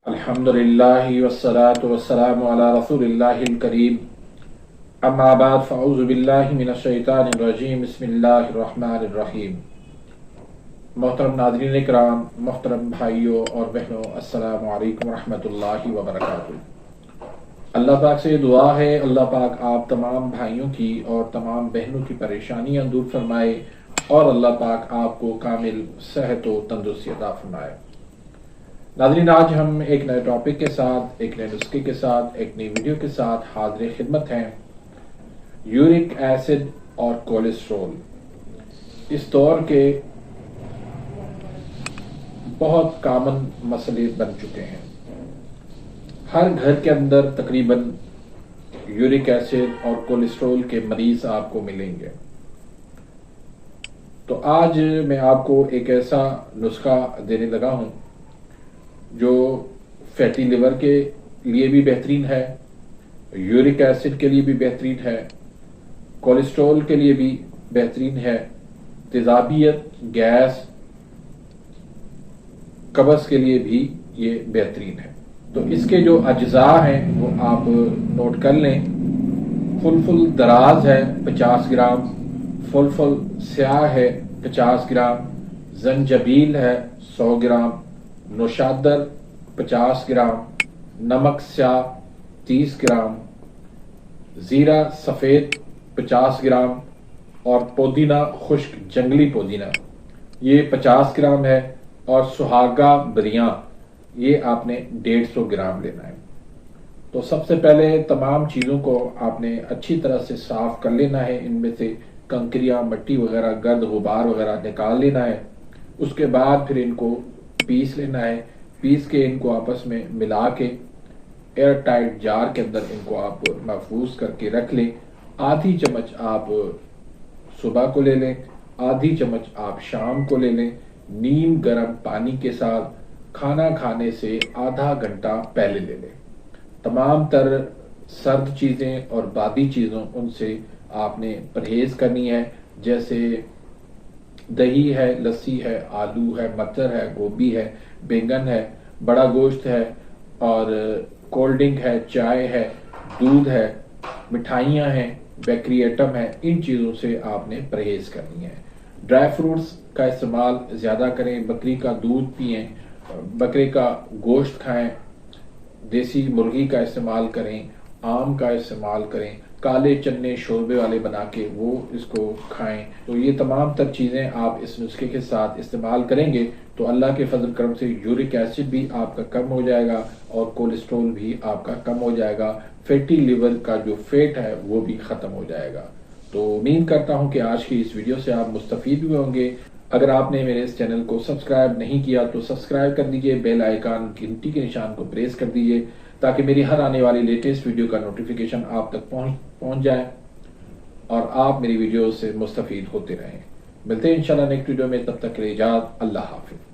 अल्हम्दुलिल्लाहि वस्सलातु वस्सलामु अला रसूलिल्लाहिल करीम अम्मा बाद फ़अऊज़ु बिल्लाहि मिनश शैतानिर रजीम बिस्मिल्लाहिर रहमानिर रहीम। मोहतरम नाज़रीन इकराम, मोहतरम भाइयों और बहनों, अस्सलामु अलैकुम रहमतुल्लाहि व बरकातुहू। अल्लाह पाक से दुआ है, अल्लाह पाक आप तमाम भाइयों की और तमाम बहनों की परेशानियां दूर फरमाए और अल्लाह पाक आपको कामिल सेहत व तंदुरुस्ती अता फरमाए। नाज़रीन, आज हम एक नए टॉपिक के साथ, एक नए नुस्खे के साथ, एक नई वीडियो के साथ हाज़िर खिदमत हैं। यूरिक एसिड और कोलेस्ट्रॉल इस दौर के बहुत कॉमन मसले बन चुके हैं। हर घर के अंदर तकरीबन यूरिक एसिड और कोलेस्ट्रॉल के मरीज आपको मिलेंगे। तो आज मैं आपको एक ऐसा नुस्खा देने लगा हूं जो फैटी लिवर के लिए भी बेहतरीन है, यूरिक एसिड के लिए भी बेहतरीन है, कोलेस्ट्रॉल के लिए भी बेहतरीन है, तेजाबियत, गैस, कब्ज के लिए भी ये बेहतरीन है। तो इसके जो अज्जा हैं वो आप नोट कर लें। फुल दराज है 50 ग्राम, फुल स्याह है 50 ग्राम, जंजबील है 100 ग्राम, नौशादर 50 ग्राम, नमक स्याह 30 ग्राम, जीरा सफेद 50 ग्राम और पुदीना खुश्क जंगली पुदीना ये 50 ग्राम है और सुहागा बरियां ये आपने 150 ग्राम लेना है। तो सबसे पहले तमाम चीजों को आपने अच्छी तरह से साफ कर लेना है। इनमें से कंकरियां, मट्टी वगैरह, गर्द गुबार वगैरह निकाल लेना है। उसके बाद फिर इनको पीस लेना है। पीस के इनको आपस में मिला के एयर टाइट जार के अंदर इनको आप महफूज करके रख लें। आधी चम्मच आप सुबह को ले लें, आधी चम्मच आप शाम को ले लें, नीम गर्म पानी के साथ खाना खाने से आधा घंटा पहले ले लें। तमाम तर सर्द चीजें और बादी चीजों उनसे आपने परहेज करनी है, जैसे दही है, लस्सी है, आलू है, मटर है, गोभी है, बैंगन है, बड़ा गोश्त है और कोल्ड ड्रिंक है, चाय है, दूध है, मिठाइयां हैं, बेकरी आइटम है। इन चीजों से आपने परहेज करनी है। ड्राई फ्रूट्स का इस्तेमाल ज्यादा करें, बकरी का दूध पिएं, बकरे का गोश्त खाएं, देसी मुर्गी का इस्तेमाल करें, आम का इस्तेमाल करें, काले चने शोरबे वाले बना के वो इसको खाएं। तो ये तमाम तर चीजें आप इस नुस्खे के साथ इस्तेमाल करेंगे तो अल्लाह के फजल करम से यूरिक एसिड भी आपका कम हो जाएगा और कोलेस्ट्रॉल भी आपका कम हो जाएगा। फैटी लिवर का जो फैट है वो भी खत्म हो जाएगा। तो उम्मीद करता हूं कि आज की इस वीडियो से आप मुस्तफीद हुए होंगे। अगर आपने मेरे इस चैनल को सब्सक्राइब नहीं किया तो सब्सक्राइब कर दीजिए, बेल आइकन घंटी के निशान को प्रेस कर दीजिए ताकि मेरी हर आने वाली लेटेस्ट वीडियो का नोटिफिकेशन आप तक पहुंच जाए और आप मेरी वीडियो से मुस्तफीद होते रहें। मिलते हैं इंशाल्लाह नेक्स्ट वीडियो में, तब तक के लिए इजाज़त, अल्लाह हाफिज़।